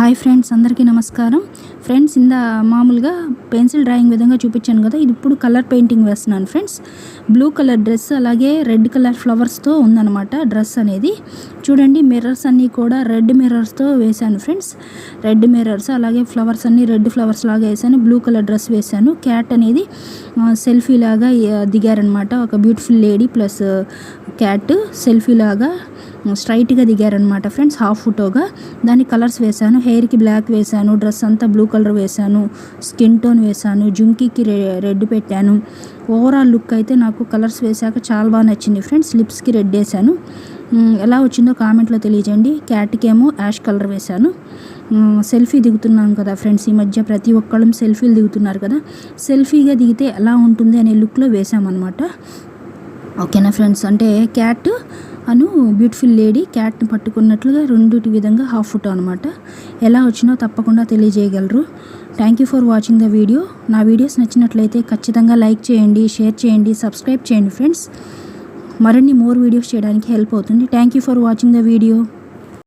Hi friends, అందరికీ నమస్కారం. Friends, మామూలుగా పెన్సిల్ డ్రాయింగ్ విధంగా చూపించాను కదా, ఇది ఇప్పుడు కలర్ పెయింటింగ్ వేస్తున్నాను ఫ్రెండ్స్. బ్లూ కలర్ డ్రెస్ అలాగే రెడ్ కలర్ ఫ్లవర్స్తో ఉందన్నమాట డ్రెస్ అనేది. చూడండి, మిర్రర్స్ అన్నీ కూడా రెడ్ మిర్రర్స్తో వేశాను ఫ్రెండ్స్. రెడ్ మిర్రర్స్ అలాగే ఫ్లవర్స్ అన్నీ రెడ్ ఫ్లవర్స్ లాగా వేసాను. బ్లూ కలర్ డ్రెస్ వేశాను. క్యాట్ అనేది సెల్ఫీ లాగా దిగారనమాట. ఒక beautiful lady plus cat selfie లాగా స్ట్రైట్గా దిగారనమాట ఫ్రెండ్స్, హాఫ్ ఫోటోగా. దాని కలర్స్ వేశాను. హెయిర్కి బ్లాక్ వేశాను, డ్రెస్ అంతా బ్లూ కలర్ వేశాను, స్కిన్ టోన్ వేశాను, జుంకీకి రెడ్ పెట్టాను. ఓవరాల్ లుక్ అయితే నాకు కలర్స్ వేశాక చాలా బాగా నచ్చింది ఫ్రెండ్స్. లిప్స్కి రెడ్ వేశాను. ఎలా వచ్చిందో కామెంట్లో తెలియజేయండి. క్యాట్కి ఏమో యాష్ కలర్ వేశాను. సెల్ఫీ దిగుతున్నాం కదా ఫ్రెండ్స్, ఈ మధ్య ప్రతి ఒక్కళ్ళం సెల్ఫీలు దిగుతున్నారు కదా, సెల్ఫీగా దిగితే ఎలా ఉంటుంది అనే లుక్లో వేసామన్నమాట. ఓకేనా ఫ్రెండ్స్, అంటే క్యాట్ బ్యూటిఫుల్ లేడీ క్యాట్ని పట్టుకున్నట్లుగా రెండుటి విధంగా హాఫ్ ఫోటో అనమాట. ఎలా వచ్చినో తప్పకుండా తెలియజేయగలరు. Thank you for watching the video. నా వీడియోస్ నచ్చినట్లయితే ఖచ్చితంగా లైక్ చేయండి, షేర్ చేయండి, సబ్స్క్రైబ్ చేయండి ఫ్రెండ్స్. మరిన్ని మోర్ వీడియోస్ చేయడానికి హెల్ప్ అవుతుంది. Thank you for watching the video.